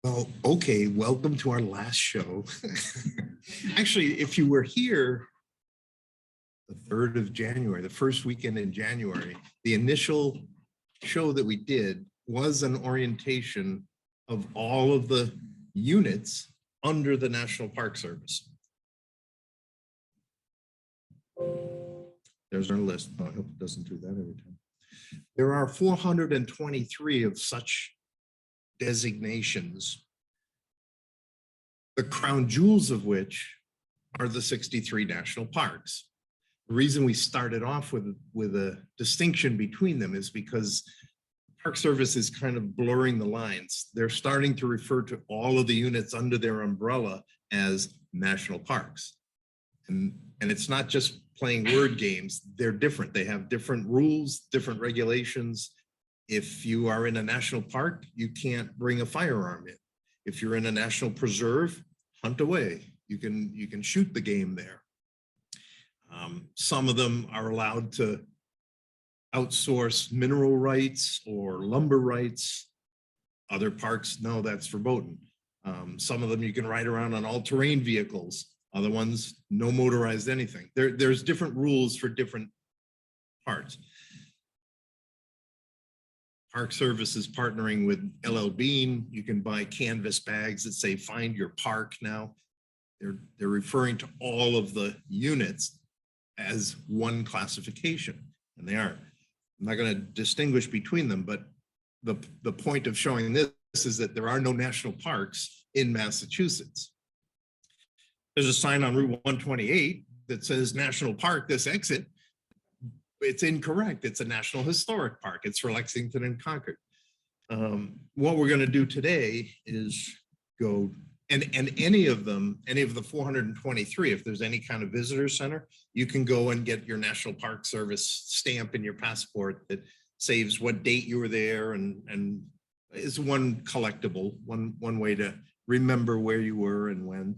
Well, okay, welcome to our last show. Actually, if you were here the 3rd of January, the first weekend in January, the initial show that we did was an orientation of all of the units under the National Park Service. There's our list. Oh, I hope it doesn't do that every time. There are 423 of such designations, the crown jewels of which are the 63 national parks. The reason we started off with a distinction between them is because Park Service is kind of blurring the lines. They're starting to refer to all of the units under their umbrella as national parks. And it's not just playing word games. They're different. They have different rules, different regulations. If you are in a national park, you can't bring a firearm in. If you're in a national preserve, hunt away. You can shoot the game there. Some of them are allowed to outsource mineral rights or lumber rights. Other parks, no, that's verboten. Some of them you can ride around on all-terrain vehicles. Other ones, no motorized anything. There's different rules for different parts. Park Service is partnering with LL Bean. You can buy canvas bags that say "Find Your Park" now. They're referring to all of the units as one classification, and they are. I'm not going to distinguish between them, but the point of showing this is that there are no national parks in Massachusetts. There's a sign on Route 128 that says National Park, this exit. It's incorrect. It's a National Historic Park. It's for Lexington and Concord. What we're going to do today is go, and any of them, any of the 423, if there's any kind of visitor center, you can go and get your National Park Service stamp in your passport that saves what date you were there, and is one collectible, one way to remember where you were and when.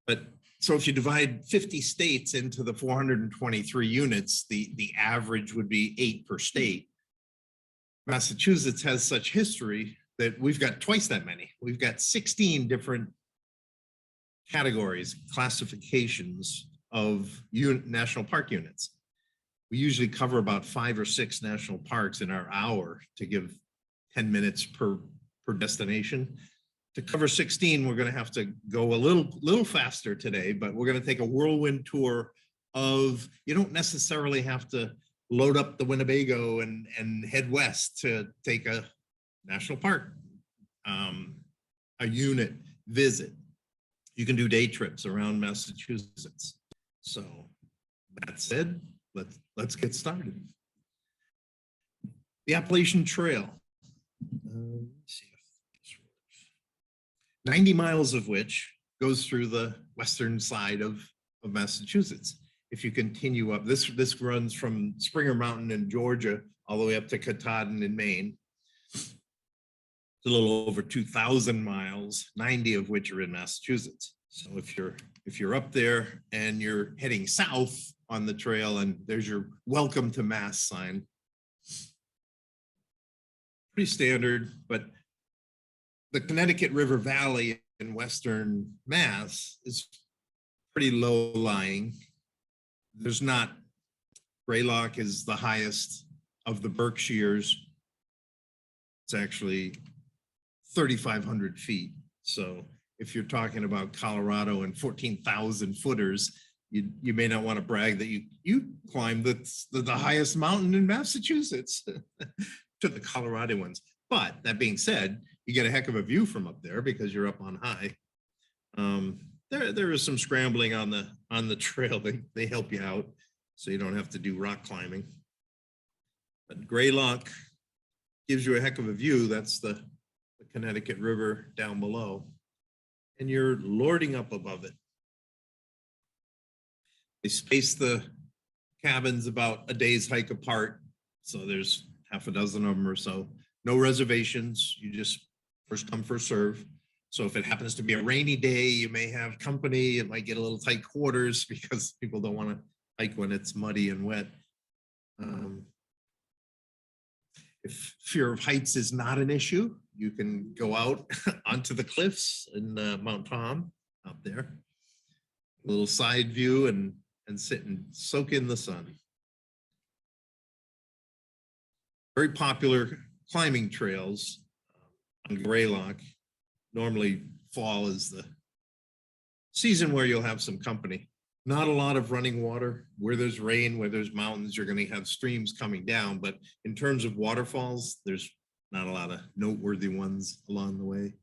But so if you divide 50 states into the 423 units, the average would be 8 per state. Massachusetts has such history that we've got twice that many. We've got 16 different categories, classifications of national park units. We usually cover about 5 or 6 national parks in our hour to give 10 minutes per destination. To cover 16, we're going to have to go a little faster today, but we're going to take a whirlwind tour of, you don't necessarily have to load up the Winnebago and head west to take a national park, a unit visit. You can do day trips around Massachusetts. So that said, let's get started. The Appalachian Trail. Let's see. 90 miles of which goes through the western side of Massachusetts. If you continue up, this runs from Springer Mountain in Georgia all the way up to Katahdin in Maine. It's a little over 2,000 miles, 90 of which are in Massachusetts. So if you're up there and you're heading south on the trail, and there's your "Welcome to Mass" sign, pretty standard, but the Connecticut River Valley in western Mass is pretty low lying. There's not, Greylock is the highest of the Berkshires. It's actually 3,500 feet. So if you're talking about Colorado and 14,000 footers, you may not want to brag that you climbed the highest mountain in Massachusetts to the Colorado ones. But that being said, you get a heck of a view from up there because you're up on high. There is some scrambling on the trail. They help you out so you don't have to do rock climbing. But Greylock gives you a heck of a view. That's the Connecticut River down below. And you're lording up above it. They space the cabins about a day's hike apart. So there's half a dozen of them or so. No reservations. You just first come, first serve. So if it happens to be a rainy day, you may have company. It might get a little tight quarters because people don't want to hike when it's muddy and wet. If fear of heights is not an issue, you can go out onto the cliffs in Mount Tom out there, a little side view, and sit and soak in the sun. Very popular climbing trails on Greylock. Normally fall is the season where you'll have some company. Not a lot of running water. Where there's rain, where there's mountains, you're going to have streams coming down. But in terms of waterfalls, there's not a lot of noteworthy ones along the way.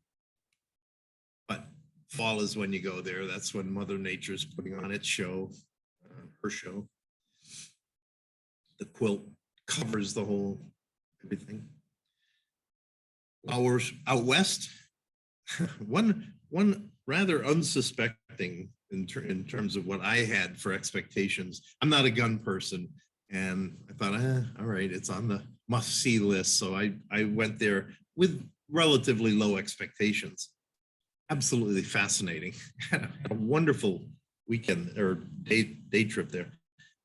But fall is when you go there. That's when Mother Nature's putting on its show, her show. The quilt covers the whole everything. While we're out west, one rather unsuspecting in terms of what I had for expectations. I'm not a gun person, and I thought, all right, it's on the must-see list. So I went there with relatively low expectations. Absolutely fascinating. Had a wonderful weekend or day trip there.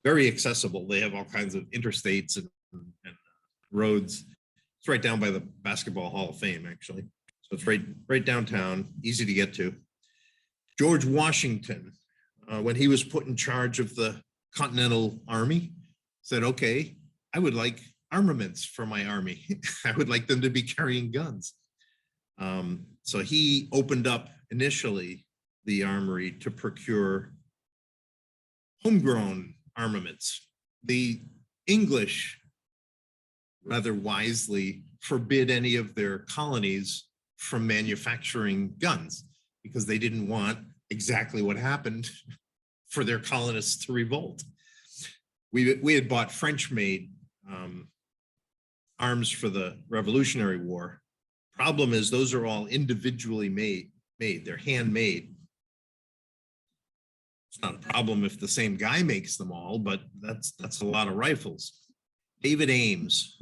Very accessible. They have all kinds of interstates and roads. It's right down by the Basketball Hall of Fame, actually. So it's right downtown, easy to get to. George Washington, when he was put in charge of the Continental Army, said, okay, I would like armaments for my army. I would like them to be carrying guns. So he opened up initially the armory to procure homegrown armaments. The English rather wisely forbid any of their colonies from manufacturing guns because they didn't want exactly what happened for their colonists to revolt. We had bought French-made arms for the Revolutionary War. Problem is those are all individually made. They're handmade. It's not a problem if the same guy makes them all, but that's a lot of rifles. David Ames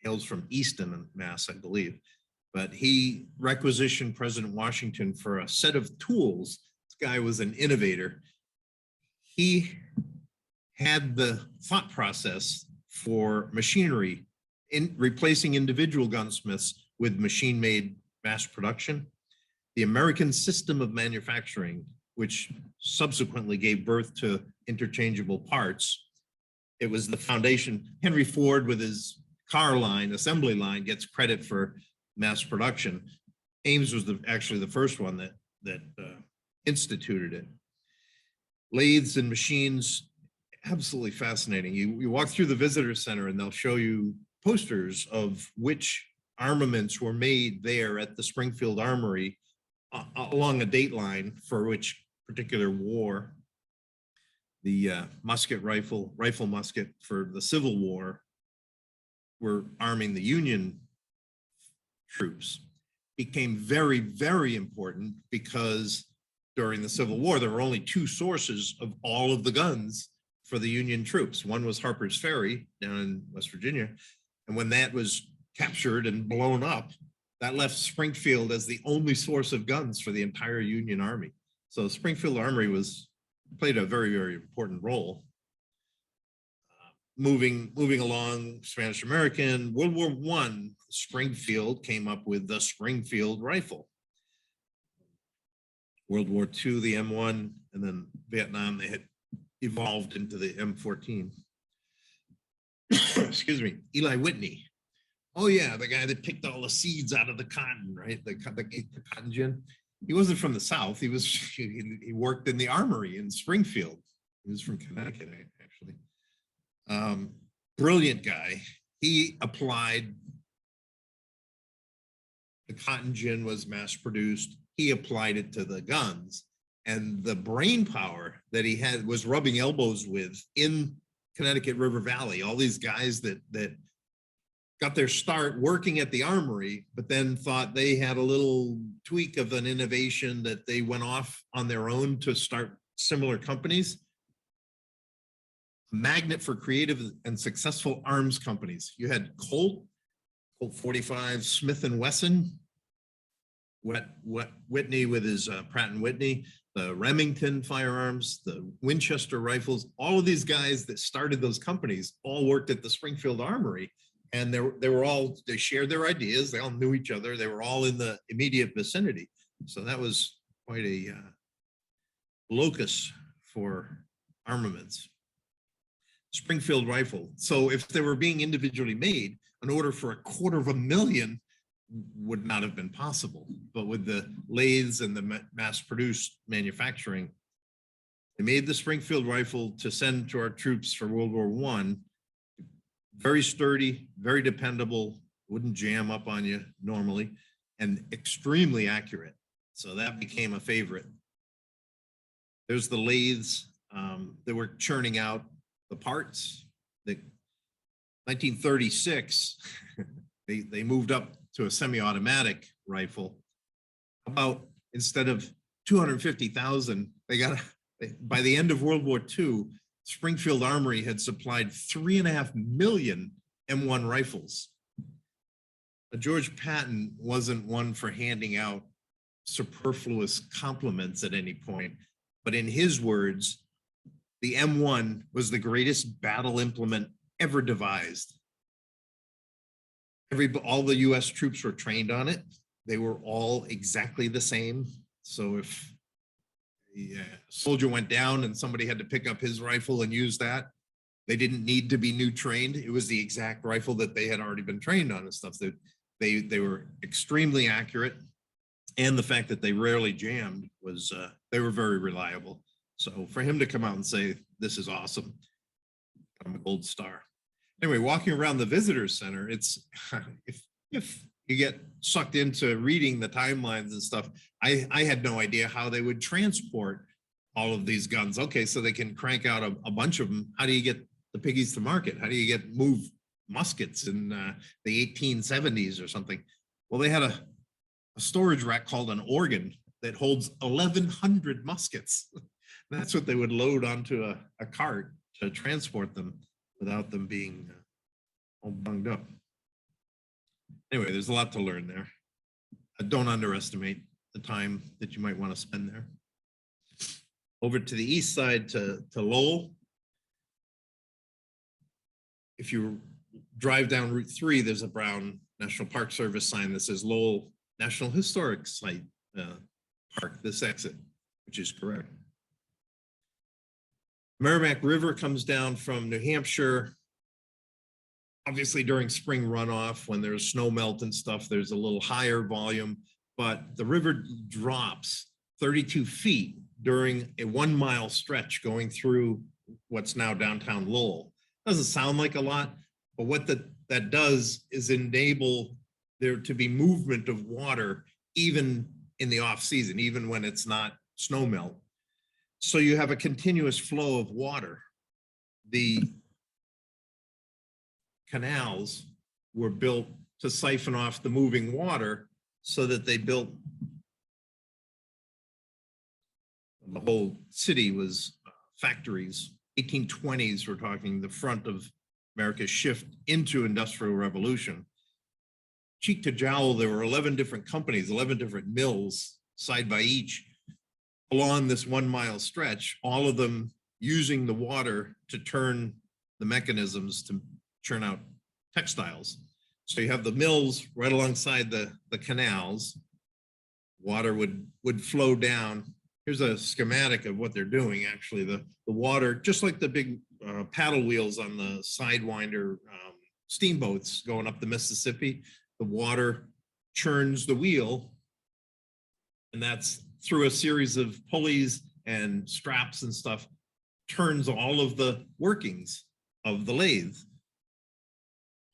hails from Easton, Mass, I believe, but he requisitioned President Washington for a set of tools. This guy was an innovator. He had the thought process for machinery in replacing individual gunsmiths with machine-made mass production. The American system of manufacturing, which subsequently gave birth to interchangeable parts. It was the foundation. Henry Ford with his car line, assembly line, gets credit for mass production. Ames was actually the first one that instituted it. Lathes and machines, absolutely fascinating. You walk through the visitor center and they'll show you posters of which armaments were made there at the Springfield Armory along a date line for which particular war. The rifle musket for the Civil War were arming the Union troops. Became very, very important because during the Civil War, there were only two sources of all of the guns for the Union troops. One was Harper's Ferry down in West Virginia. And when that was captured and blown up, that left Springfield as the only source of guns for the entire Union Army. So Springfield Armory played a very, very important role. Moving along, Spanish American, World War I, Springfield came up with the Springfield rifle. World War II, the M1, and then Vietnam, they had evolved into the M14. Excuse me, Eli Whitney. Oh yeah, the guy that picked all the seeds out of the cotton, right? The cotton gin. He wasn't from the South. He worked in the armory in Springfield. He was from Connecticut, actually. Brilliant guy. He applied, the cotton gin was mass produced. He applied it to the guns, and the brain power that he had was rubbing elbows with in Connecticut River Valley. All these guys that got their start working at the armory, but then thought they had a little tweak of an innovation that they went off on their own to start similar companies. Magnet for creative and successful arms companies. You had Colt 45, Smith & Wesson, Whitney with his Pratt & Whitney, the Remington firearms, the Winchester rifles. All of these guys that started those companies all worked at the Springfield Armory And they shared their ideas. They all knew each other. They were all in the immediate vicinity. So that was quite a locus for armaments. Springfield rifle. So if they were being individually made, an order for 250,000 would not have been possible. But with the lathes and the mass-produced manufacturing, they made the Springfield rifle to send to our troops for World War I. Very sturdy, very dependable, wouldn't jam up on you normally, and extremely accurate. So that became a favorite. There's the lathes that were churning out the parts. The 1936, they moved up to a semi-automatic rifle. About, instead of 250,000, by the end of World War II, Springfield Armory had supplied 3.5 million M1 rifles. George Patton wasn't one for handing out superfluous compliments at any point, but in his words, the M1 was the greatest battle implement ever devised. All the US troops were trained on it. They were all exactly the same. So if the soldier went down and somebody had to pick up his rifle and use that, they didn't need to be new trained. It was the exact rifle that they had already been trained on and stuff. They were extremely accurate. And the fact that they rarely jammed was, they were very reliable. So for him to come out and say, this is awesome, I'm a gold star. Anyway, walking around the visitor center, it's, if you get sucked into reading the timelines and stuff, I had no idea how they would transport all of these guns. Okay, so they can crank out a bunch of them. How do you get the piggies to market? How do you move muskets in the 1870s or something? Well, they had a storage rack called an organ that holds 1,100 muskets. That's what they would load onto a cart to transport them without them being all bunged up. Anyway, there's a lot to learn there. Don't underestimate the time that you might want to spend there. Over to the east side to Lowell. If you drive down Route 3, there's a brown National Park Service sign that says Lowell National Historic Site Park, this exit, which is correct. Merrimack River comes down from New Hampshire. Obviously during spring runoff, when there's snow melt and stuff, there's a little higher volume, but the river drops 32 feet during a 1 mile stretch going through what's now downtown Lowell. Doesn't sound like a lot, but what that does is enable there to be movement of water even in the off season, even when it's not snow melt. So you have a continuous flow of water. The canals were built to siphon off the moving water so that they built, the whole city was factories. 1820s, we're talking the front of America's shift into industrial revolution. Cheek to jowl, there were 11 different companies, 11 different mills, side by each, along this 1 mile stretch, all of them using the water to turn the mechanisms to churn out textiles. So you have the mills right alongside the canals. Water would flow down. Here's a schematic of what they're doing. Actually, the water, just like the big paddle wheels on the Sidewinder steamboats going up the Mississippi, the water churns the wheel, and that's through a series of pulleys and straps and stuff, turns all of the workings of the lathe.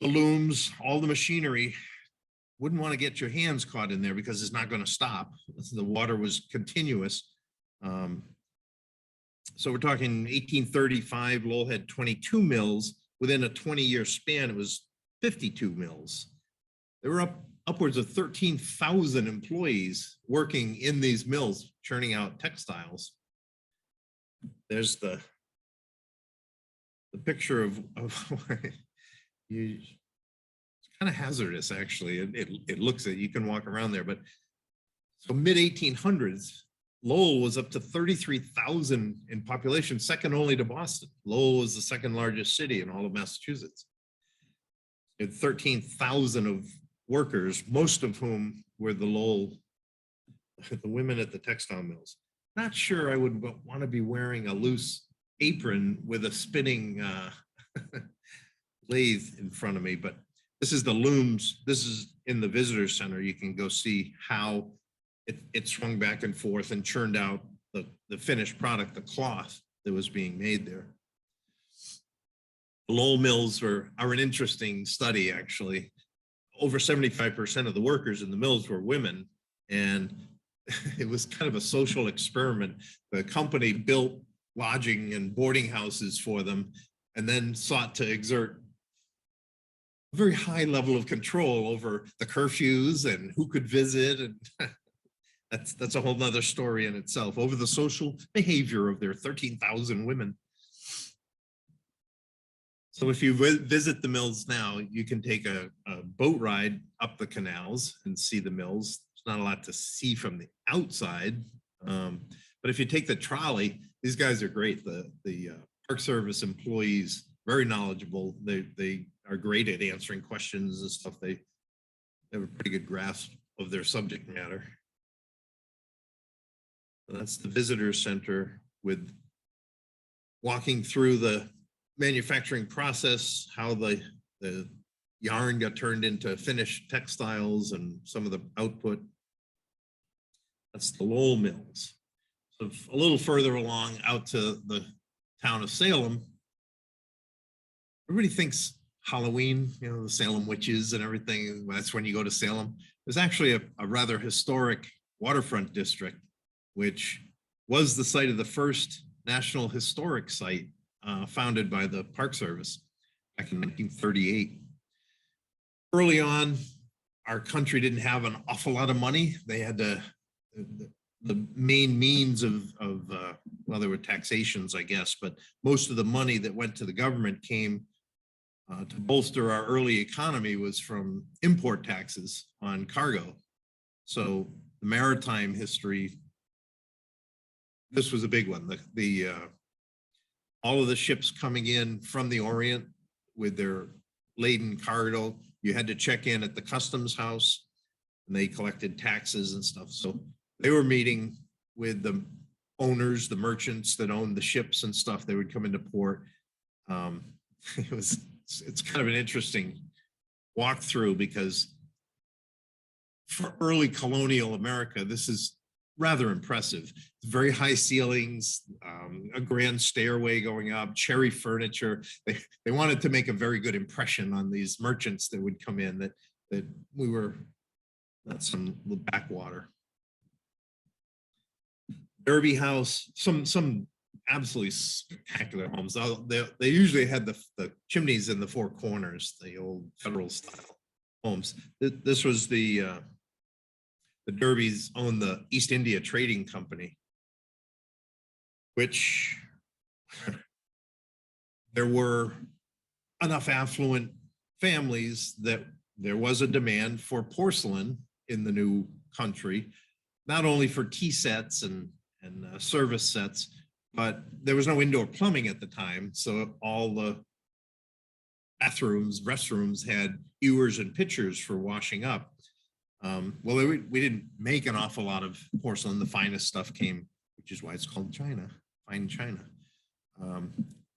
The looms, all the machinery, wouldn't want to get your hands caught in there because it's not going to stop. The water was continuous. So we're talking 1835, Lowell had 22 mills. Within a 20-year span, it was 52 mills. There were upwards of 13,000 employees working in these mills, churning out textiles. There's the picture of it's kind of hazardous, actually. It looks at, you can walk around there, but so mid 1800s, Lowell was up to 33,000 in population, second only to Boston. Lowell was the second largest city in all of Massachusetts. had 13,000 of workers, most of whom were the Lowell, the women at the textile mills. Not sure I would want to be wearing a loose apron with a spinning lathe in front of me, but this is the looms. This is in the visitor center. You can go see how it swung back and forth and churned out the finished product, the cloth that was being made there. Lowell mills are an interesting study, actually. Over 75% of the workers in the mills were women, and it was kind of a social experiment. The company built lodging and boarding houses for them, and then sought to exert a very high level of control over the curfews and who could visit. And that's a whole nother story in itself, over the social behavior of their 13,000 women. So if you visit the mills now, you can take a boat ride up the canals and see the mills. There's not a lot to see from the outside. But if you take the trolley, these guys are great. The Park Service employees, very knowledgeable. They are great at answering questions and stuff. They have a pretty good grasp of their subject matter. So that's the visitor center, with walking through the manufacturing process, how the yarn got turned into finished textiles and some of the output. That's the Lowell mills. So a little further along out to the town of Salem, everybody thinks Halloween, the Salem witches and everything. That's when you go to Salem. There's actually a rather historic waterfront district, which was the site of the first National Historic Site founded by the Park Service back in 1938. Early on, our country didn't have an awful lot of money. They had the main means of well, there were taxations, I guess, but most of the money that went to the government came to bolster our early economy was from import taxes on cargo. So the maritime history, this was a big one. All of the ships coming in from the Orient with their laden cargo, you had to check in at the customs house, and they collected taxes and stuff. So they were meeting with the owners, the merchants that owned the ships and stuff. They would come into port. It's kind of an interesting walkthrough, because for early colonial America, this is rather impressive. Very high ceilings, a grand stairway going up, cherry furniture. They wanted to make a very good impression on these merchants that would come in, that we were not some backwater. Derby House, some absolutely spectacular homes. They usually had the chimneys in the four corners, the old Federal style homes. This was the Derbys owned the East India Trading Company, which there were enough affluent families that there was a demand for porcelain in the new country, not only for tea sets and service sets, but there was no indoor plumbing at the time. So all the bathrooms, restrooms had ewers and pitchers for washing up. Well, we didn't make an awful lot of porcelain. The finest stuff came, which is why it's called China, fine China.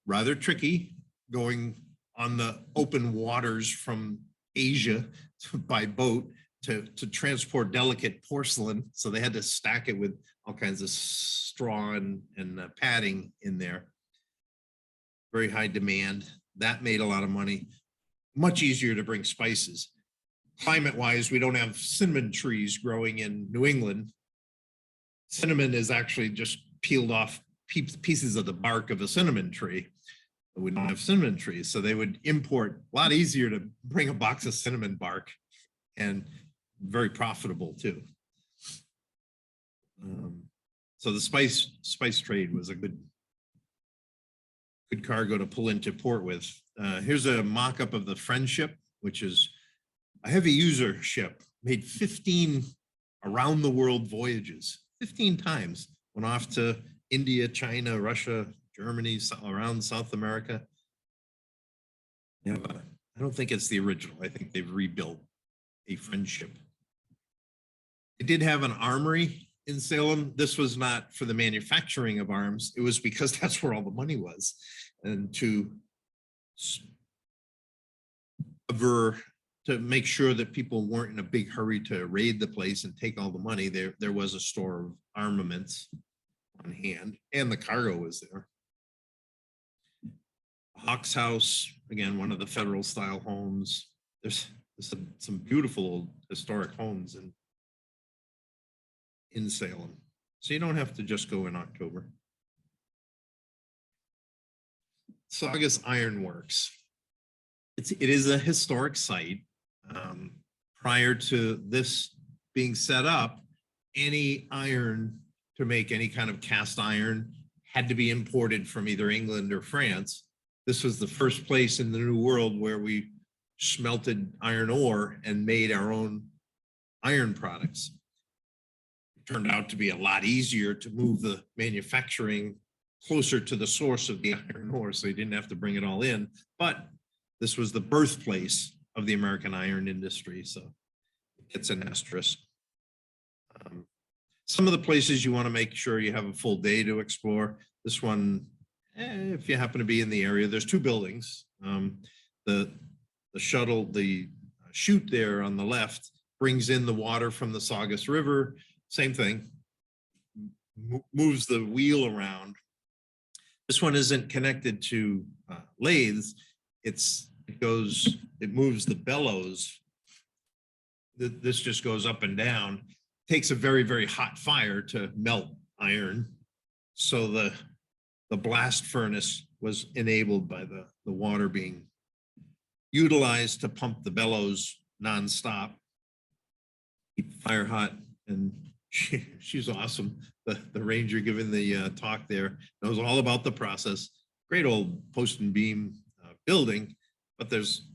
Rather tricky going on the open waters from Asia by boat to transport delicate porcelain. So they had to stack it with all kinds of straw and padding in there. Very high demand. That made a lot of money. Much easier to bring spices. Climate-wise, we don't have cinnamon trees growing in New England. Cinnamon is actually just peeled off pieces of the bark of a cinnamon tree. But we don't have cinnamon trees, so they would import. A lot easier to bring a box of cinnamon bark, and very profitable too. So the spice trade was a good cargo to pull into port with. Here's a mock-up of the Friendship, which is a heavy user ship, made 15 around the world voyages, 15 times, went off to India, China, Russia, Germany, around South America. You have I don't think it's the original. I think they've rebuilt a Friendship. It did have an armory in Salem. This was not for the manufacturing of arms. It was because that's where all the money was. And to make sure that people weren't in a big hurry to raid the place and take all the money, there was a store of armaments on hand, and the cargo was there. Hawks House, again, one of the federal style homes. There's some beautiful old historic homes in Salem. So you don't have to just go in October. Saugus Iron Works. It is a historic site. Prior to this being set up, any iron to make any kind of cast iron had to be imported from either England or France. This was the first place in the New World where we smelted iron ore and made our own iron products. It turned out to be a lot easier to move the manufacturing closer to the source of the iron ore, so you didn't have to bring it all in. But this was the birthplace of the American iron industry, so it's an asterisk. Some of the places you want to make sure you have a full day to explore. This one, if you happen to be in the area, there's two buildings. The shuttle, the chute there on the left brings in the water from the Saugus River. Same thing, moves the wheel around. This one isn't connected to lathes. It moves the bellows. This just goes up and down. Takes a very, very hot fire to melt iron. So the blast furnace was enabled by the water being utilized to pump the bellows nonstop, keep the fire hot. And she's awesome. The ranger giving the talk there knows all about the process. Great old post and beam building, but there's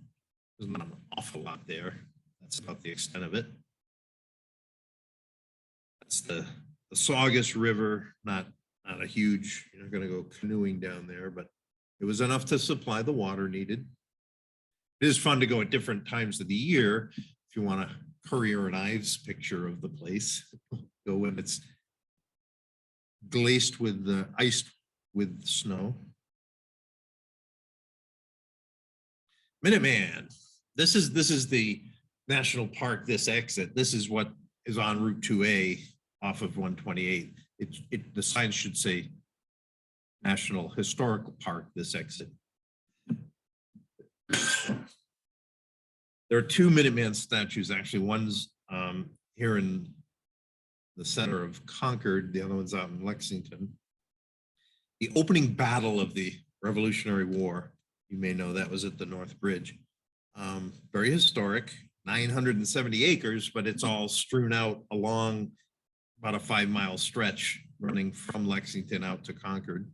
not an awful lot there. That's about the extent of it. That's the Saugus River, not a huge, you're not going to go canoeing down there, but it was enough to supply the water needed. It is fun to go at different times of the year. If you want a Currier and Ives picture of the place, go when it's glaced with iced with snow. Minuteman. This is the national park, this exit. This is what is on Route 2A off of 128. The sign should say National Historical Park, this exit. There are two Minuteman statues, actually. One's here in the center of Concord, the other one's out in Lexington. The opening battle of the Revolutionary War, you may know that was at the North Bridge. Very historic, 970 acres, but it's all strewn out along about a 5-mile stretch running from Lexington out to Concord.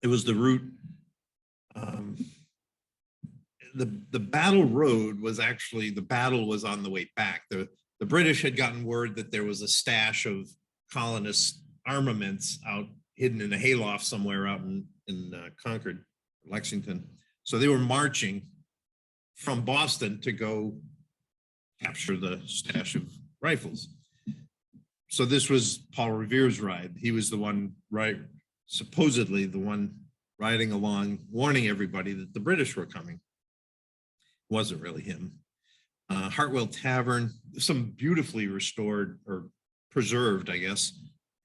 It was the route. The battle road was actually, the battle was on the way back. The British had gotten word that there was a stash of colonist armaments out hidden in a hayloft somewhere out in Concord, Lexington. So they were marching from Boston to go capture the stash of rifles. So this was Paul Revere's ride. He was the one, supposedly the one riding along, warning everybody that the British were coming. It wasn't really him. Hartwell Tavern, some beautifully restored or preserved, I guess,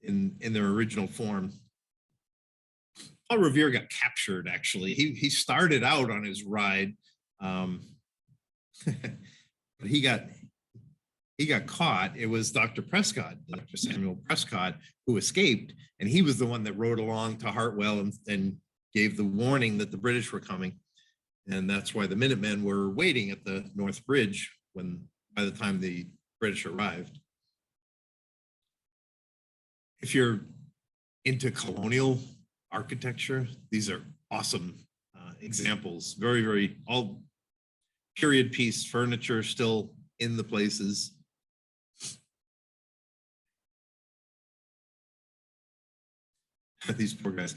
in their original form. Paul Revere got captured, actually. He started out on his ride, but he got caught. It was Dr. Prescott, Dr. Samuel Prescott, who escaped, and he was the one that rode along to Hartwell and gave the warning that the British were coming. And that's why the Minutemen were waiting at the North Bridge by the time the British arrived. If you're into colonial architecture, these are awesome examples. Very, very, all period piece furniture still in the places. These poor guys,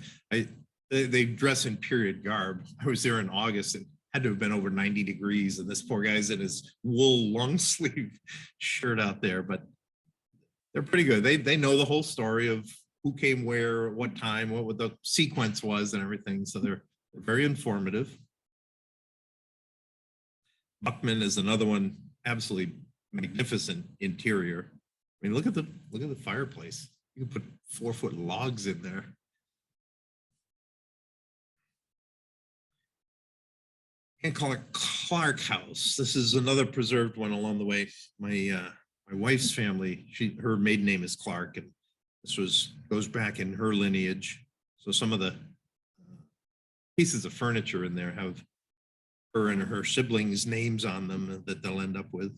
they dress in period garb. I was there in August and had to have been over 90 degrees, and this poor guy's in his wool long sleeve shirt out there, but they're pretty good. They know the whole story of who came where, at what time, what the sequence was and everything. So they're very informative. Buckman is another one, absolutely magnificent interior. I mean, look at the fireplace. You can put 4-foot logs in there. And call it Clark House. This is another preserved one along the way. My wife's family, her maiden name is Clark, and this goes back in her lineage. So some of the pieces of furniture in there have her and her siblings' names on them that they'll end up with.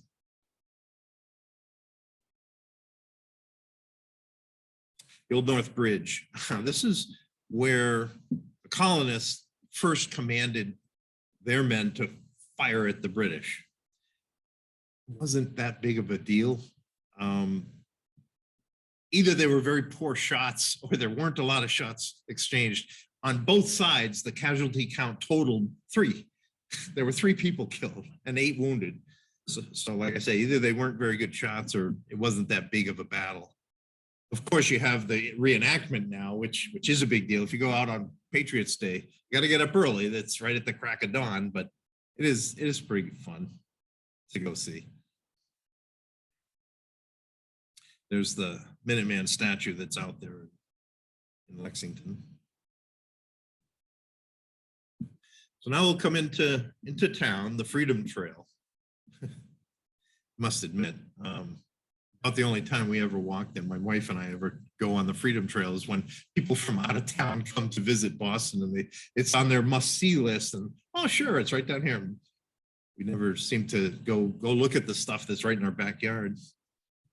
The Old North Bridge. This is where the colonists first commanded their men to fire at the British. It wasn't that big of a deal. Either they were very poor shots or there weren't a lot of shots exchanged. On both sides, the casualty count totaled 3. There were 3 people killed and 8 wounded. So like I say, either they weren't very good shots or it wasn't that big of a battle. Of course, you have the reenactment now, which is a big deal. If you go out on Patriots Day, you got to get up early. That's right at the crack of dawn, but it is pretty fun to go see. There's the Minuteman statue that's out there in Lexington. So now we'll come into town, the Freedom Trail. Must admit, about the only time we ever walked and my wife and I ever go on the Freedom Trail is when people from out of town come to visit Boston and it's on their must-see list, and oh sure, it's right down here. We never seem to go look at the stuff that's right in our backyard.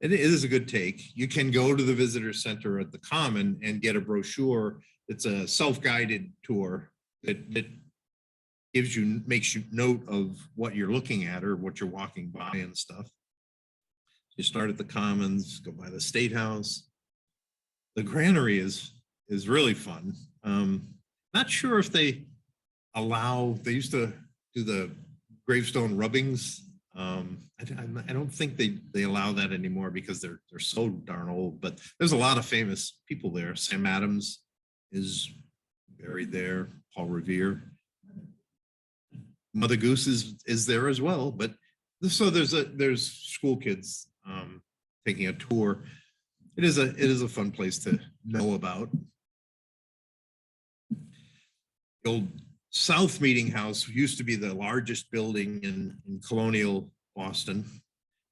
It is a good take. You can go to the visitor center at the Common and get a brochure. It's a self-guided tour that makes you note of what you're looking at or what you're walking by and stuff. You start at the Commons, go by the State House. The granary is really fun. Not sure if they used to do the gravestone rubbings. I don't think they allow that anymore because they're so darn old, but there's a lot of famous people there. Sam Adams is buried there, Paul Revere. Mother Goose is there as well, but so there's school kids taking a tour. It is a fun place to know about. The old South Meeting House used to be the largest building in colonial Boston.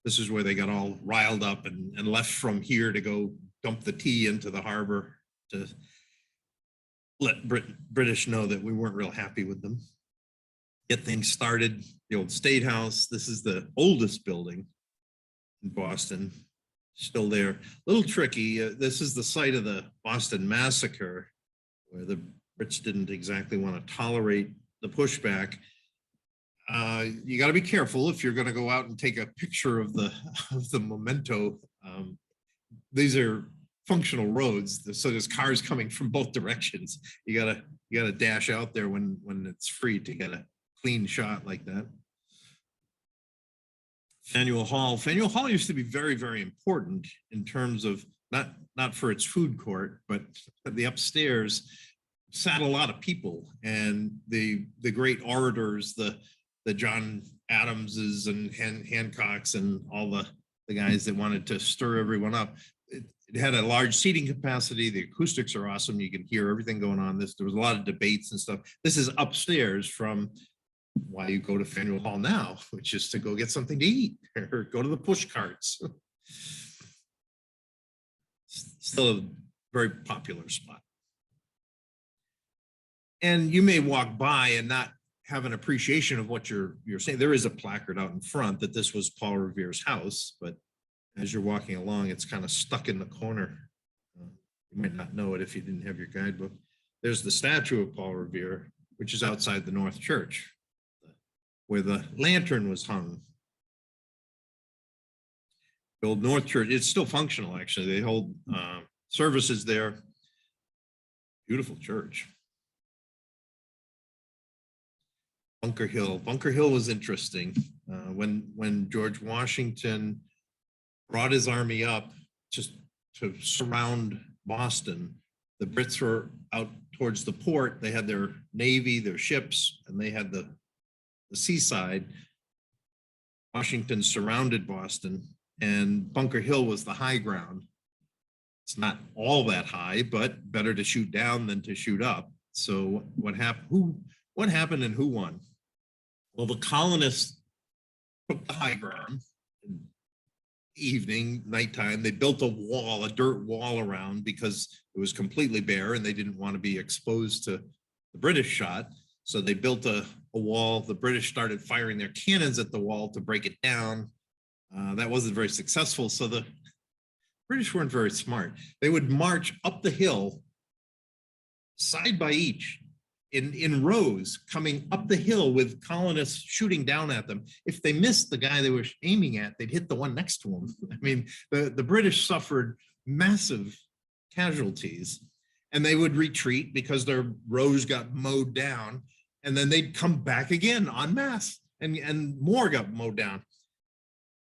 This is where they got all riled up and left from here to go dump the tea into the harbor to let British know that we weren't real happy with them. Get things started. The old State House. This is the oldest building in Boston, still there. A little tricky. This is the site of the Boston Massacre, where the Brits didn't exactly want to tolerate the pushback. You got to be careful if you're going to go out and take a picture of the memento. These are functional roads, so there's cars coming from both directions. You gotta dash out there when it's free to get a clean shot like that. Faneuil Hall. Faneuil Hall used to be very, very important in terms of not for its food court, but the upstairs sat a lot of people, and the great orators, the John Adamses and Hancocks and all the guys that wanted to stir everyone up. It had a large seating capacity. The acoustics are awesome. You can hear everything going on. There was a lot of debates and stuff. This is upstairs from why you go to Faneuil Hall now, which is to go get something to eat or go to the push carts. Still a very popular spot. And you may walk by and not have an appreciation of what you're saying. There is a placard out in front that this was Paul Revere's house, but as you're walking along, it's kind of stuck in the corner. You might not know it if you didn't have your guidebook. There's the statue of Paul Revere, which is outside the North Church, where the lantern was hung. The old North Church, it's still functional, actually. They hold services there. Beautiful church. Bunker Hill. Bunker Hill was interesting. When George Washington brought his army up just to surround Boston, the Brits were out towards the port. They had their navy, their ships, and they had the seaside. Washington surrounded Boston, and Bunker Hill was the high ground. It's not all that high, but better to shoot down than to shoot up. So what happened? What happened and who won? Well, the colonists took the high ground. Evening, nighttime, they built a wall, a dirt wall around, because it was completely bare and they didn't want to be exposed to the British shot. So they built a wall. The British started firing their cannons at the wall to break it down. That wasn't very successful. So the British weren't very smart. They would march up the hill, side by each, in rows, coming up the hill with colonists shooting down at them. If they missed the guy they were aiming at, they'd hit the one next to them. I mean, the British suffered massive casualties, and they would retreat because their rows got mowed down, and then they'd come back again en masse, and more got mowed down.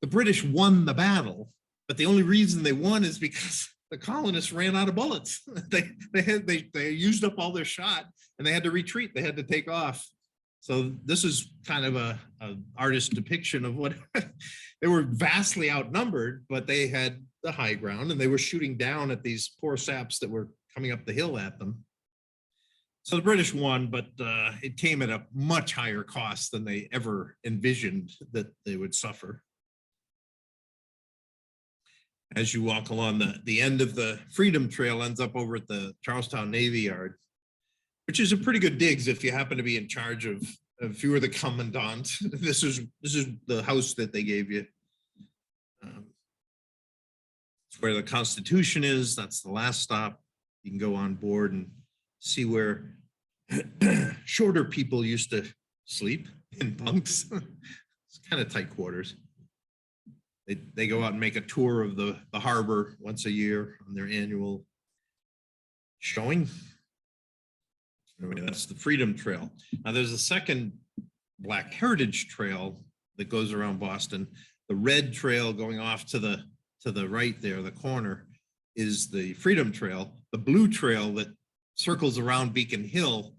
The British won the battle, but the only reason they won is because the colonists ran out of bullets. They used up all their shot, and they had to retreat. They had to take off. So this is kind of a artist's depiction of what they were vastly outnumbered, but they had the high ground, and they were shooting down at these poor saps that were coming up the hill at them. So the British won, but it came at a much higher cost than they ever envisioned that they would suffer. As you walk along, the end of the Freedom Trail ends up over at the Charlestown Navy Yard, which is a pretty good digs if you happen to be in charge of, if you were the commandant. This is the house that they gave you. It's where the Constitution is. That's the last stop. You can go on board and see where shorter people used to sleep in bunks. It's kind of tight quarters. They go out and make a tour of the harbor once a year on their annual showing. Anyway, that's the Freedom Trail. Now there's a second Black Heritage Trail that goes around Boston. The red trail going off to the right there, the corner, is the Freedom Trail. The blue trail that circles around Beacon Hill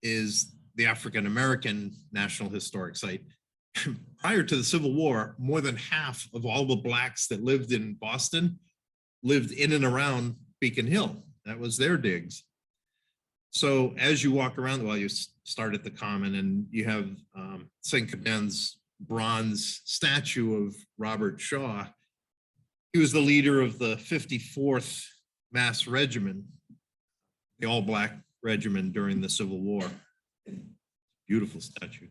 is the African American National Historic Site. Prior to the Civil War, more than half of all the blacks that lived in Boston lived in and around Beacon Hill. That was their digs. So as you walk around, well, you start at the Common, and you have St. Caben's bronze statue of Robert Shaw. He was the leader of the 54th Mass Regiment, the all-black regiment during the Civil War. Beautiful statue.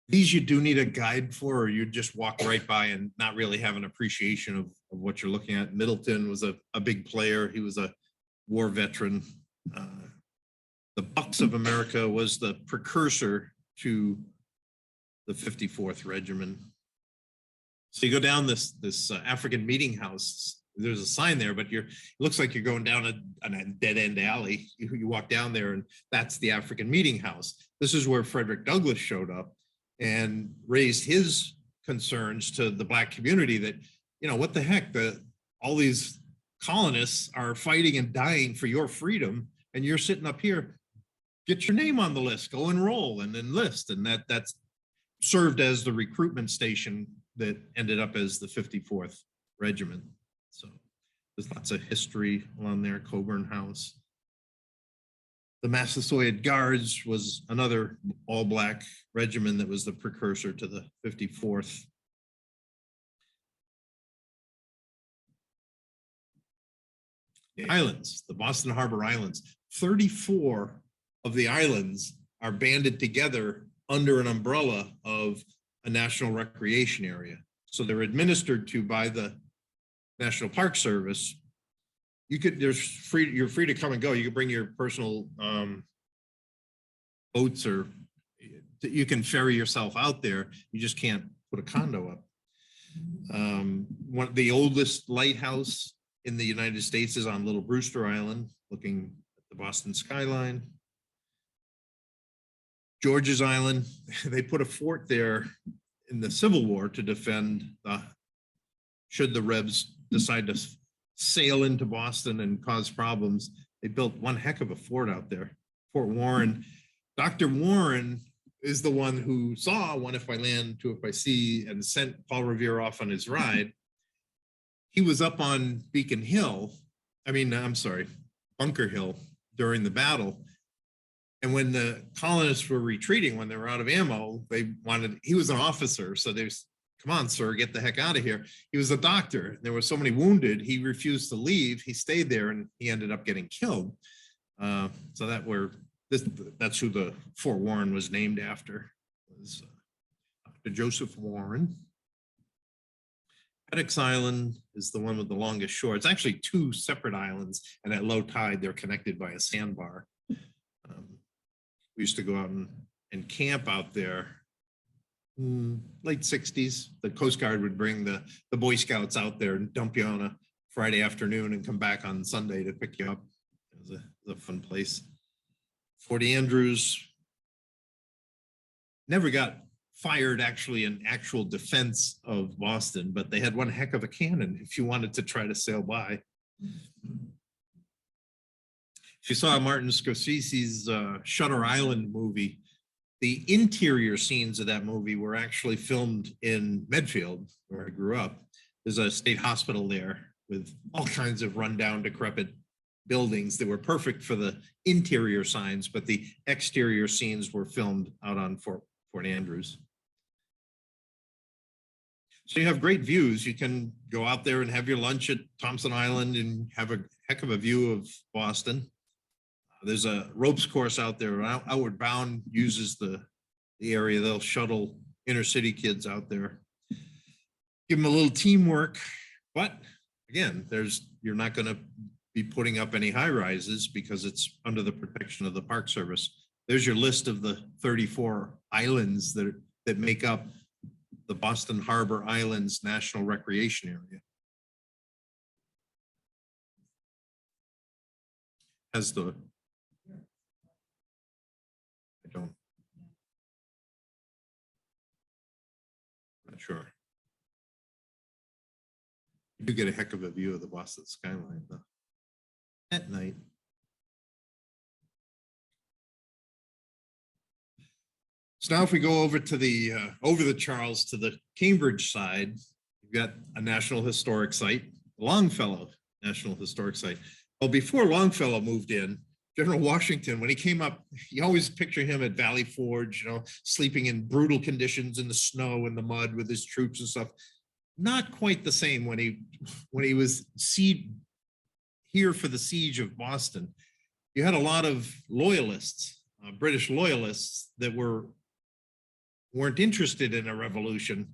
These you do need a guide for, or you just walk right by and not really have an appreciation of what you're looking at. Middleton was a big player. He was a war veteran. The Bucks of America was the precursor to the 54th Regiment. So you go down this African meeting house. There's a sign there, but it looks like you're going down a dead end alley. You walk down there, and that's the African meeting house. This is where Frederick Douglass showed up and raised his concerns to the black community that, you know, what the heck, all these colonists are fighting and dying for your freedom, and you're sitting up here. Get your name on the list, go enroll and enlist. And that's served as the recruitment station that ended up as the 54th Regiment. So there's lots of history along there. Coburn House. The Massasoit Guards was another all-black regiment that was the precursor to the 54th. The islands, the Boston Harbor Islands, 34 of the islands are banded together under an umbrella of a national recreation area. So they're administered to by the National Park Service. You're free to come and go. You can bring your personal boats, or you can ferry yourself out there. You just can't put a condo up. The oldest lighthouse in the United States is on Little Brewster Island, looking at the Boston skyline. George's Island, they put a fort there in the Civil War to defend should the Rebs decide to sail into Boston and cause problems. They built one heck of a fort out there, Fort Warren. Dr. Warren is the one who saw One If I Land, Two If I Sea, and sent Paul Revere off on his ride. He was up on Beacon Hill, Bunker Hill during the battle. And when the colonists were retreating, when they were out of ammo, he was an officer. So there's, come on, sir, get the heck out of here. He was a doctor. There were so many wounded. He refused to leave. He stayed there and he ended up getting killed. So that's who the Fort Warren was named after, was Dr. Joseph Warren. Peddocks Island is the one with the longest shore. It's actually two separate islands, and at low tide, they're connected by a sandbar. We used to go out and camp out there. Late 60s, the Coast Guard would bring the Boy Scouts out there and dump you on a Friday afternoon and come back on Sunday to pick you up. It was a fun place. Fort Andrews never got fired actually in actual defense of Boston, but they had one heck of a cannon if you wanted to try to sail by. If you saw Martin Scorsese's Shutter Island movie, the interior scenes of that movie were actually filmed in Medfield, where I grew up. There's a state hospital there with all kinds of rundown, decrepit buildings that were perfect for the interior signs, but the exterior scenes were filmed out on Fort Andrews. So you have great views. You can go out there and have your lunch at Thompson Island and have a heck of a view of Boston. There's a ropes course out there. Outward Bound uses the area. They'll shuttle inner city kids out there. Give them a little teamwork, but again, you're not going to be putting up any high rises because it's under the protection of the Park Service. There's your list of the 34 islands that make up the Boston Harbor Islands National Recreation Area. Has the I'm not sure. You do get a heck of a view of the Boston skyline though, at night. So now if we go over to the over the Charles to the Cambridge side, you've got a National Historic Site, Longfellow National Historic Site. Well, before Longfellow moved in, General Washington, when he came up, you always picture him at Valley Forge, sleeping in brutal conditions in the snow and the mud with his troops and stuff. Not quite the same when he was here for the siege of Boston. You had a lot of loyalists, British loyalists that weren't interested in a revolution,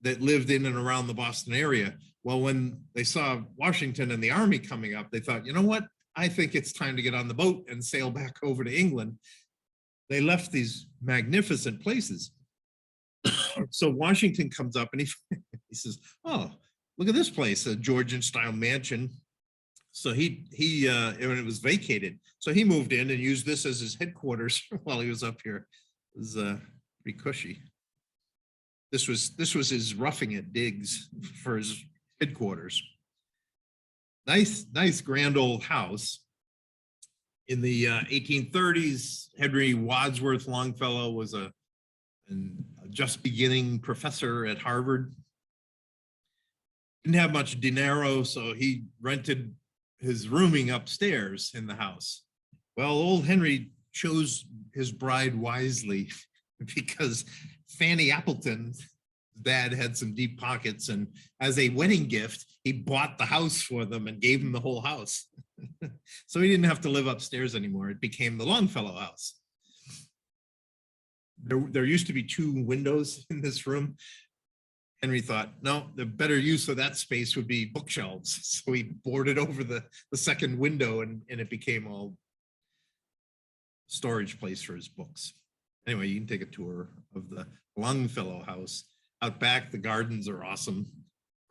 that lived in and around the Boston area. Well, when they saw Washington and the army coming up, they thought, you know what? I think it's time to get on the boat and sail back over to England. They left these magnificent places. So Washington comes up and he says, oh, look at this place, a Georgian style mansion. So when it was vacated, so he moved in and used this as his headquarters while he was up here. It was pretty cushy. This was his roughing it digs for his headquarters. Nice grand old house. In the 1830s, Henry Wadsworth Longfellow was a just beginning professor at Harvard. Didn't have much dinero, so he rented his rooming upstairs in the house. Well, old Henry chose his bride wisely because Fanny Appleton's dad had some deep pockets, and as a wedding gift, he bought the house for them and gave him the whole house. So he didn't have to live upstairs anymore. It became the Longfellow house. There used to be 2 windows in this room. Henry thought, no, the better use of that space would be bookshelves. So he boarded over the second window and it became all storage place for his books. Anyway, you can take a tour of the Longfellow house. Out back, the gardens are awesome.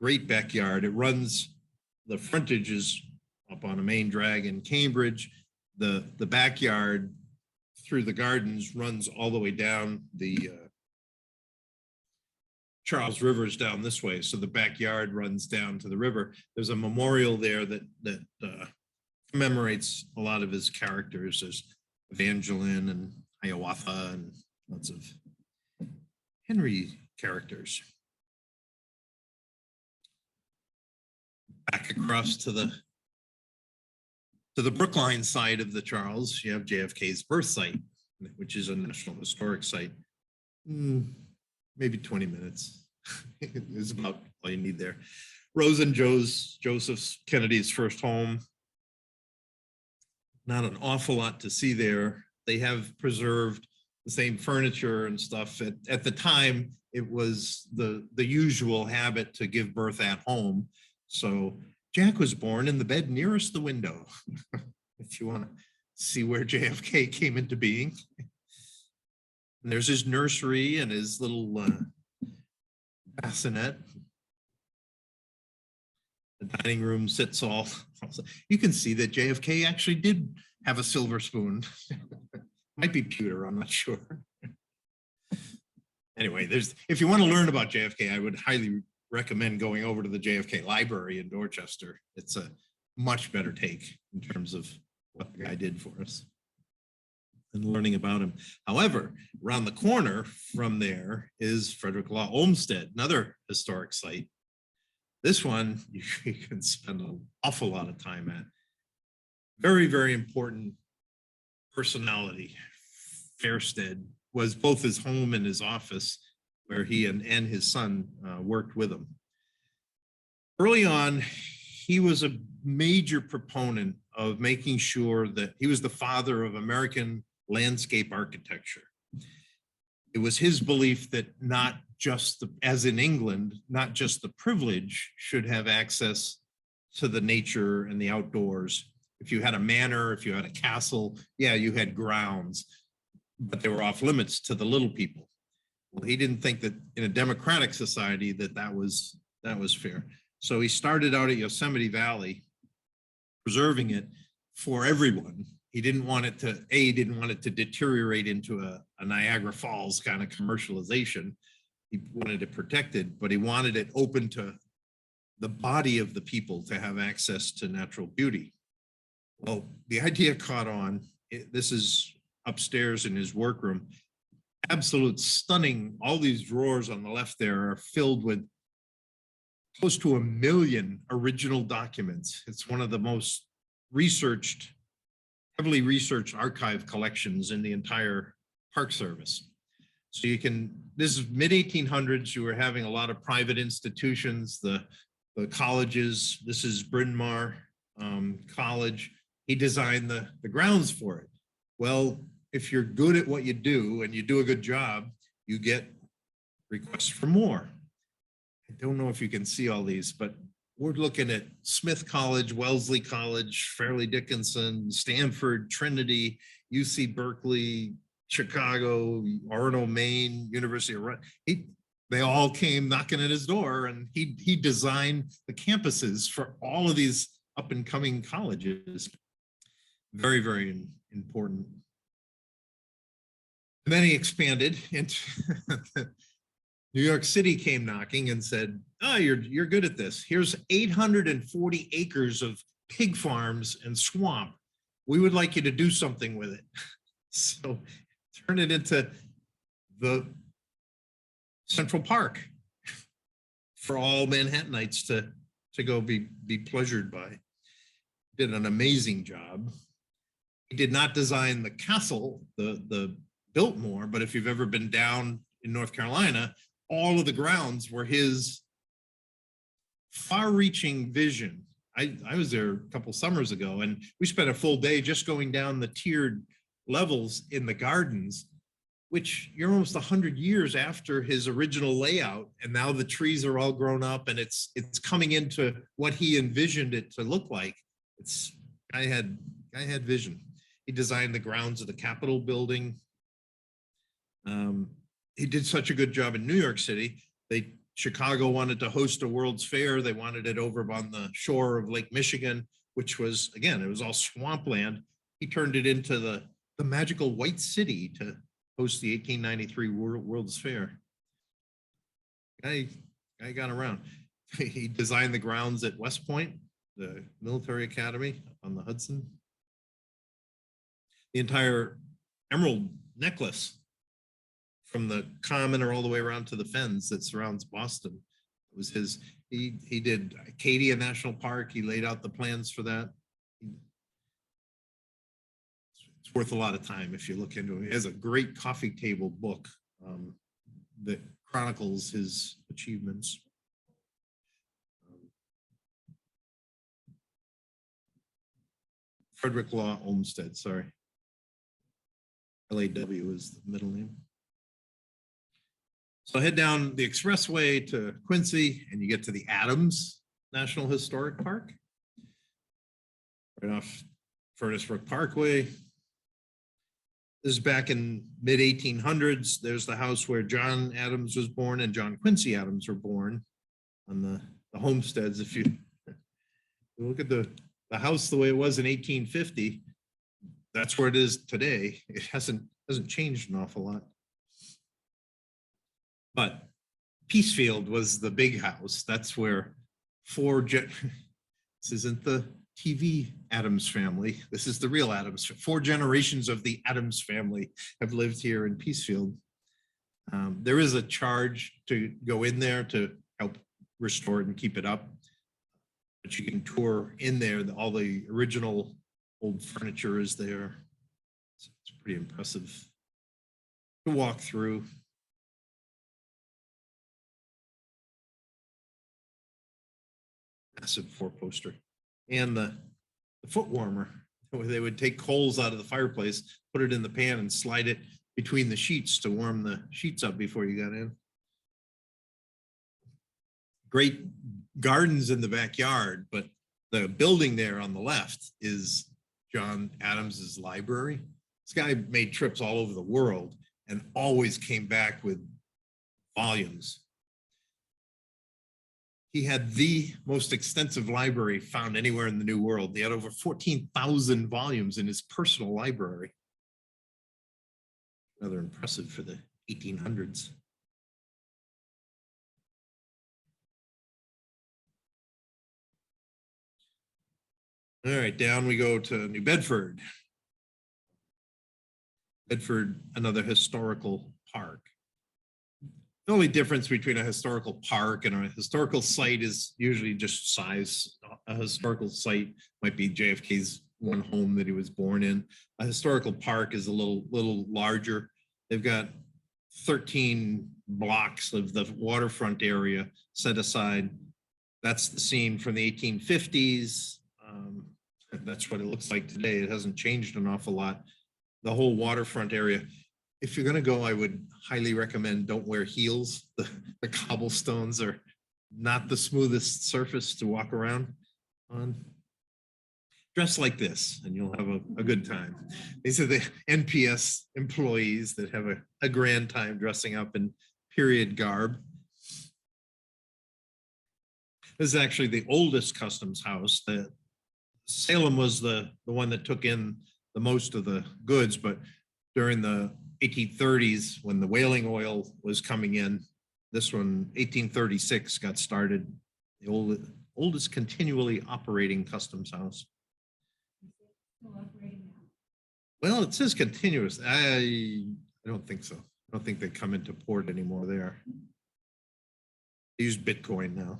Great backyard. The frontage is up on a main drag in Cambridge. The backyard through the gardens runs all the way down the Charles River's down this way. So the backyard runs down to the river. There's a memorial there that commemorates a lot of his characters. There's Evangeline and Hiawatha and lots of Henry characters. Back across to the Brookline side of the Charles, you have JFK's birth site, which is a National Historic Site. Maybe 20 minutes is about all you need there. Rose and Joseph Kennedy's first home. Not an awful lot to see there. They have preserved the same furniture and stuff. At the time, it was the usual habit to give birth at home. So Jack was born in the bed nearest the window, if you want to see where JFK came into being. And there's his nursery and his little bassinet. The dining room sits all. You can see that JFK actually did have a silver spoon. Might be pewter, I'm not sure. Anyway, if you want to learn about JFK, I would highly recommend going over to the JFK Library in Dorchester. It's a much better take in terms of what the guy did for us and learning about him. However, around the corner from there is Frederick Law Olmsted, another historic site. This one you can spend an awful lot of time at. Very, very important personality. Fairstead was both his home and his office, where he and his son worked with him. Early on, he was a major proponent of making sure that he was the father of American landscape architecture. It was his belief that not just as in England, not just the privileged should have access to the nature and the outdoors. If you had a manor, if you had a castle, yeah, you had grounds, but they were off limits to the little people. Well, he didn't think that in a democratic society that was fair. So he started out at Yosemite Valley, preserving it for everyone. He didn't want it to deteriorate into a Niagara Falls kind of commercialization. He wanted it protected, but he wanted it open to the body of the people to have access to natural beauty. Well, the idea caught on. This is upstairs in his workroom. Absolute stunning. All these drawers on the left there are filled with close to 1 million original documents. It's one of the most heavily researched archive collections in the entire Park Service. So this is mid-1800s, you were having a lot of private institutions, the colleges. This is Bryn Mawr College. He designed the grounds for it. Well, if you're good at what you do and you do a good job, you get requests for more. I don't know if you can see all these, but we're looking at Smith College, Wellesley College, Fairleigh Dickinson, Stanford, Trinity, UC Berkeley, Chicago, Orono, Maine, University of they all came knocking at his door, and he designed the campuses for all of these up and coming colleges. Very, very important. And then he expanded into New York City came knocking and said, "Oh, you're good at this. Here's 840 acres of pig farms and swamp. We would like you to do something with it." So turn it into the Central Park for all Manhattanites to go be pleasured by. Did an amazing job. He did not design the castle, the Biltmore, but if you've ever been down in North Carolina, all of the grounds were his far-reaching vision. I was there a couple summers ago, and we spent a full day just going down the tiered levels in the gardens, which you're almost 100 years after his original layout, and now the trees are all grown up, and it's coming into what he envisioned it to look like. I had vision. He designed the grounds of the Capitol building. He did such a good job in New York City. Chicago wanted to host a World's Fair. They wanted it over on the shore of Lake Michigan, which was, again, it was all swampland. He turned it into the the magical White City to host the 1893 World's Fair. Guy got around. He designed the grounds at West Point, the military academy on the Hudson. The entire emerald necklace from the Common all the way around to the Fens that surrounds Boston. It was his. He did Acadia National Park. He laid out the plans for that. It's worth a lot of time if you look into it. He has a great coffee table book that chronicles his achievements. Frederick Law Olmsted, sorry. LAW is the middle name. So head down the expressway to Quincy and you get to the Adams National Historic Park. Right off Furnace Brook Parkway. This is back in mid 1800s. There's the house where John Adams was born and John Quincy Adams were born on the homesteads. If you look at the house the way it was in 1850, that's where it is today. It hasn't changed an awful lot. But Peacefield was the big house. That's where this isn't the TV Adams family. This is the real Adams. 4 generations of the Adams family have lived here in Peacefield. There is a charge to go in there to help restore it and keep it up. But you can tour in there. All the original old furniture is there. It's pretty impressive to walk through. Massive 4-poster. And the foot warmer, where they would take coals out of the fireplace, put it in the pan and slide it between the sheets to warm the sheets up before you got in. Great gardens in the backyard, but the building there on the left is John Adams's library. This guy made trips all over the world and always came back with volumes. He had the most extensive library found anywhere in the New World. He had over 14,000 volumes in his personal library. Rather impressive for the 1800s. All right, down we go to New Bedford. Bedford, another historical park. The only difference between a historical park and a historical site is usually just size. A historical site might be JFK's one home that he was born in. A historical park is a little larger. They've got 13 blocks of the waterfront area set aside. That's the scene from the 1850s. That's what it looks like today. It hasn't changed an awful lot. The whole waterfront area. If you're going to go, I would highly recommend don't wear heels. The cobblestones are not the smoothest surface to walk around on. Dress like this and you'll have a good time. These are the NPS employees that have a grand time dressing up in period garb. This is actually the oldest customs house. Salem was the one that took in the most of the goods, but during the 1830s, when the whaling oil was coming in, this one, 1836, got started. The oldest continually operating customs house. Well, it says continuous. I don't think so. I don't think they come into port anymore there. They use Bitcoin now.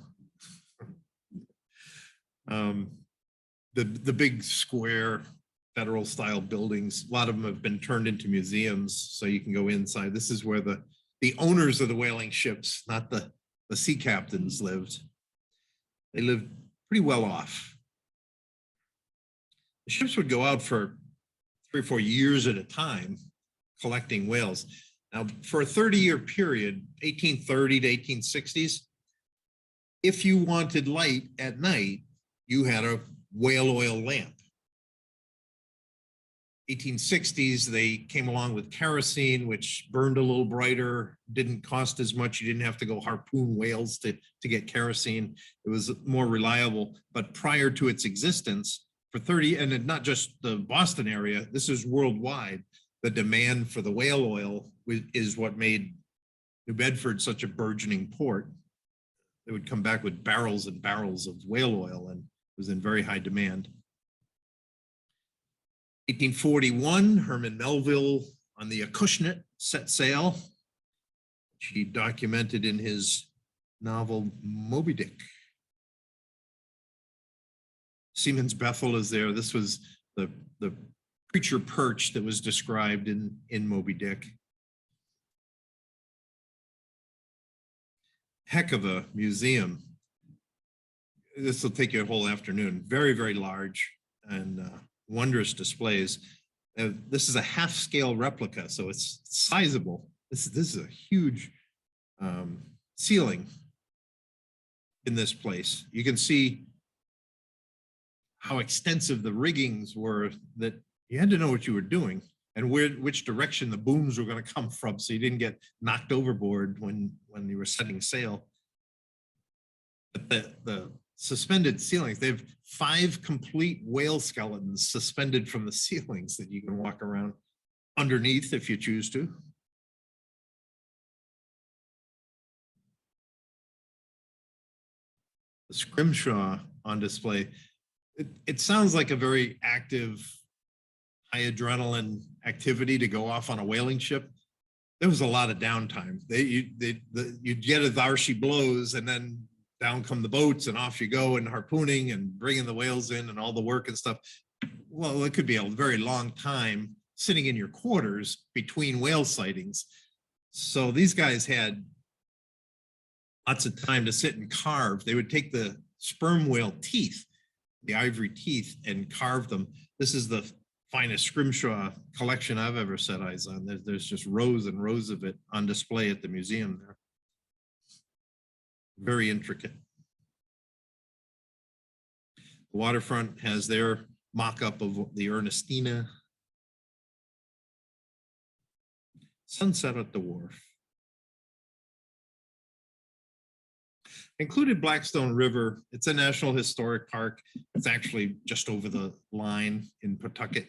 The big square federal style buildings, a lot of them have been turned into museums, so you can go inside. This is where the owners of the whaling ships, not the sea captains, lived. They lived pretty well off. The ships would go out for 3 or 4 years at a time collecting whales. Now, for a 30-year period, 1830 to 1860s, if you wanted light at night, you had a whale oil lamp. 1860s, they came along with kerosene, which burned a little brighter, didn't cost as much. You didn't have to go harpoon whales to get kerosene. It was more reliable. But prior to its existence, for 30, and then not just the Boston area, this is worldwide. The demand for the whale oil is what made New Bedford such a burgeoning port. They would come back with barrels and barrels of whale oil, and it was in very high demand. 1841, Herman Melville on the Acushnet set sail, which he documented in his novel Moby Dick. Seaman's Bethel is there. This was the preacher perch that was described in Moby Dick. Heck of a museum. This will take you a whole afternoon. Very, very large and wondrous displays. This is a half-scale replica, so it's sizable. This is a huge ceiling in this place. You can see how extensive the riggings were, that you had to know what you were doing and which direction the booms were going to come from, so you didn't get knocked overboard when you were setting sail. But the suspended ceilings, they have 5 complete whale skeletons suspended from the ceilings that you can walk around underneath if you choose to. The scrimshaw on display. It sounds like a very active, high adrenaline activity to go off on a whaling ship. There was a lot of downtime. You'd get a there she blows, and then down come the boats, and off you go, and harpooning and bringing the whales in and all the work and stuff. Well, it could be a very long time sitting in your quarters between whale sightings. So these guys had lots of time to sit and carve. They would take the sperm whale teeth, the ivory teeth, and carve them. This is the finest scrimshaw collection I've ever set eyes on. There's just rows and rows of it on display at the museum there. Very intricate. The waterfront has their mock-up of the Ernestina. Sunset at the wharf. Included Blackstone River. It's a National Historic Park. It's actually just over the line in Pawtucket.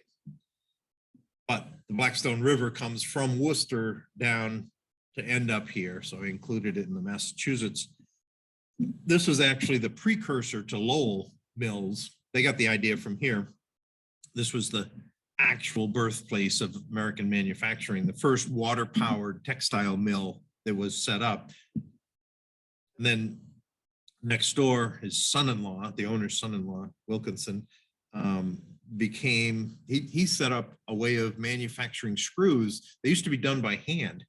But the Blackstone River comes from Worcester down to end up here. So I included it in the Massachusetts. This was actually the precursor to Lowell mills. They got the idea from here. This was the actual birthplace of American manufacturing, the first water-powered textile mill that was set up. And then next door, his son-in-law, the owner's son-in-law, Wilkinson, he set up a way of manufacturing screws. They used to be done by hand,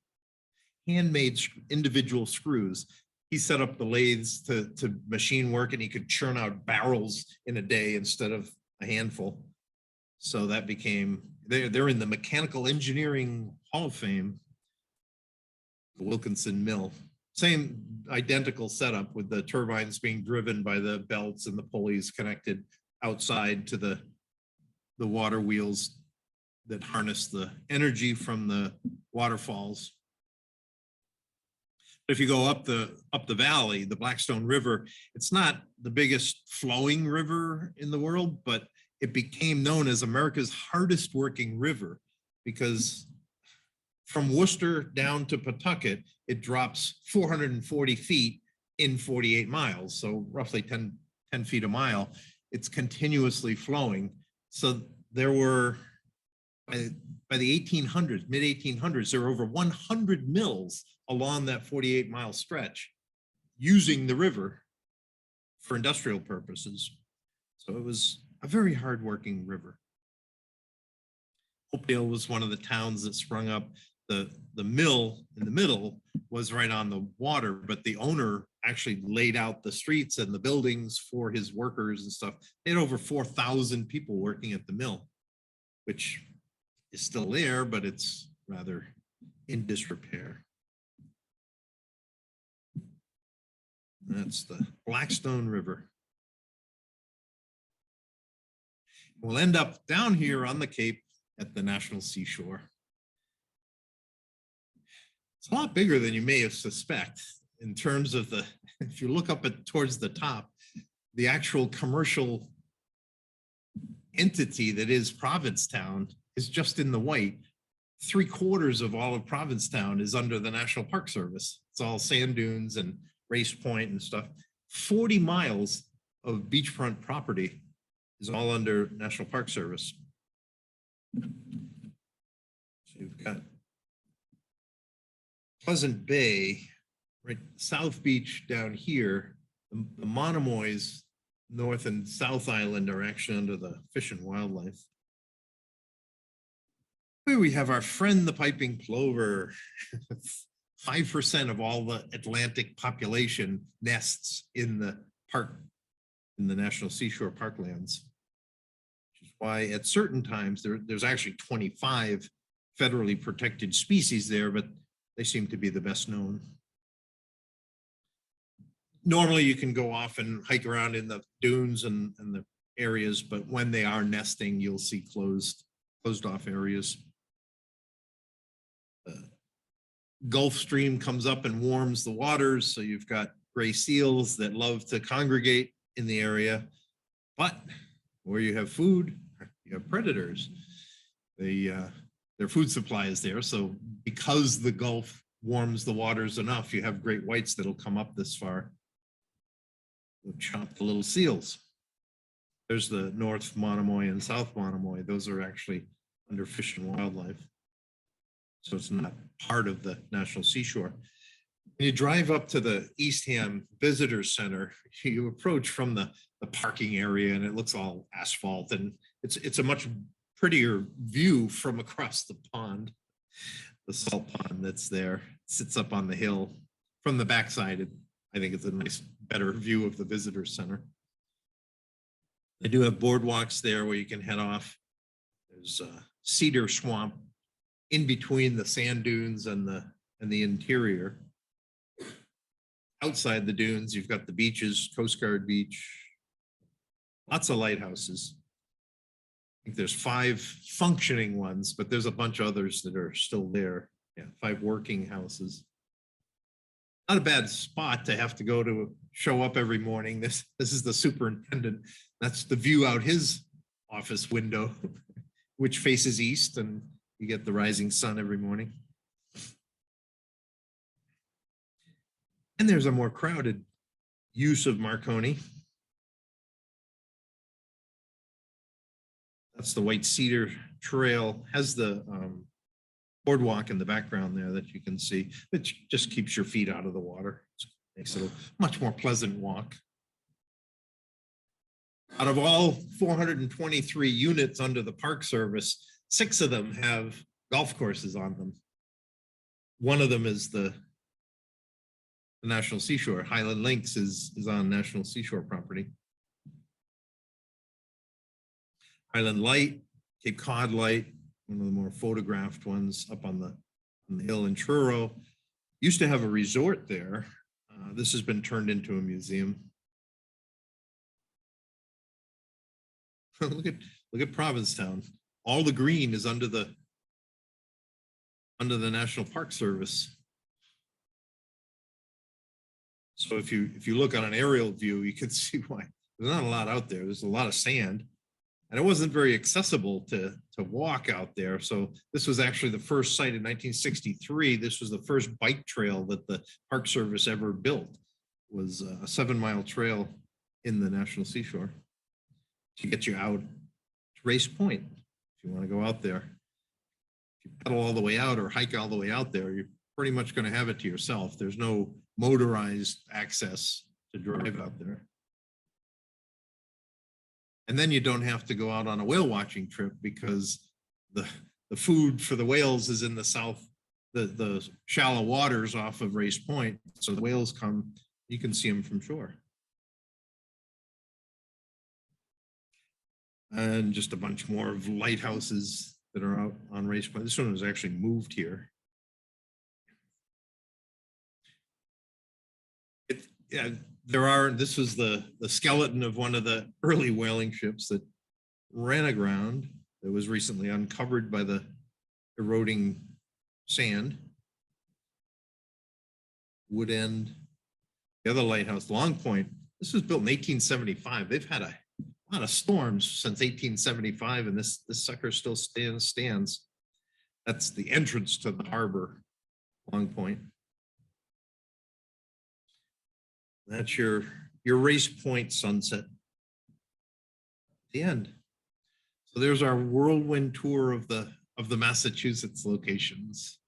handmade individual screws. He set up the lathes to machine work, and he could churn out barrels in a day instead of a handful. So that became, they're in the Mechanical Engineering Hall of Fame, the Wilkinson Mill. Same identical setup with the turbines being driven by the belts and the pulleys connected outside to the water wheels that harness the energy from the waterfalls. If you go up the valley, the Blackstone River, it's not the biggest flowing river in the world, but it became known as America's hardest working river because from Worcester down to Pawtucket, it drops 440 feet in 48 miles. So roughly 10 feet a mile. It's continuously flowing. So there were, by the 1800s, mid 1800s, there were over 100 mills along that 48-mile stretch using the river for industrial purposes. So it was a very hard-working river. Hopedale was one of the towns that sprung up. The mill in the middle was right on the water, but the owner actually laid out the streets and the buildings for his workers and stuff. They had over 4,000 people working at the mill, which is still there, but it's rather in disrepair. That's the Blackstone River. We'll end up down here on the Cape at the National Seashore. It's a lot bigger than you may have suspect in terms of the, if you look up towards the top, the actual commercial entity that is Provincetown is just in the white. 3/4 of all of Provincetown is under the National Park Service. It's all sand dunes and Race Point and stuff. 40 miles of beachfront property is all under National Park Service. So you've got Pleasant Bay, right? South Beach down here. The Monomoys, North and South Island, are actually under the Fish and Wildlife. Here we have our friend, the piping plover. 5% of all the Atlantic population nests in the park, in the National Seashore parklands. Which is why at certain times there's actually 25 federally protected species there, but they seem to be the best known. Normally you can go off and hike around in the dunes and the areas, but when they are nesting, you'll see closed off areas. Gulf Stream comes up and warms the waters, so you've got gray seals that love to congregate in the area. But where you have food, you have predators. Their food supply is there, so because the Gulf warms the waters enough, you have great whites that'll come up this far. They'll chomp the little seals. There's the North Monomoy and South Monomoy. Those are actually under Fish and Wildlife. So it's not part of the National Seashore. When you drive up to the Eastham Visitor Center, you approach from the parking area and it looks all asphalt, and it's a much prettier view from across the pond. The salt pond that's there, it sits up on the hill. From the backside, I think it's a nice, better view of the Visitor Center. They do have boardwalks there where you can head off. There's a cedar swamp in between the sand dunes and the interior. Outside the dunes, you've got the beaches, Coast Guard Beach, lots of lighthouses. I think there's 5 functioning ones, but there's a bunch of others that are still there. Yeah, 5 working houses. Not a bad spot to have to go to show up every morning. This is the superintendent. That's the view out his office window, which faces east, and you get the rising sun every morning. And there's a more crowded use of Marconi. That's the White Cedar Trail, has the boardwalk in the background there that you can see. It just keeps your feet out of the water. It makes it a much more pleasant walk. Out of all 423 units under the Park Service, 6 of them have golf courses on them. One of them is the National Seashore. Highland Links is on National Seashore property. Highland Light, Cape Cod Light, one of the more photographed ones up on the hill in Truro. Used to have a resort there. This has been turned into a museum. Look at Provincetown. All the green is under the National Park Service. So if you look on an aerial view, you can see why there's not a lot out there. There's a lot of sand, and it wasn't very accessible to walk out there. So this was actually the first site in 1963. This was the first bike trail that the Park Service ever built. It was a 7-mile trail in the National Seashore to get you out to Race Point. If you want to go out there, if you pedal all the way out or hike all the way out there, you're pretty much going to have it to yourself. There's no motorized access to drive out there. And then you don't have to go out on a whale watching trip because the food for the whales is in the south, the shallow waters off of Race Point. So the whales come, you can see them from shore. And just a bunch more of lighthouses that are out on Race Point. This one was actually moved here. This was the skeleton of one of the early whaling ships that ran aground that was recently uncovered by the eroding sand. Wood End, the other lighthouse, Long Point. This was built in 1875. They've had a a lot of storms since 1875, and this sucker still stands. That's the entrance to the harbor, Long Point. That's your Race Point sunset. The end. So there's our whirlwind tour of the Massachusetts locations.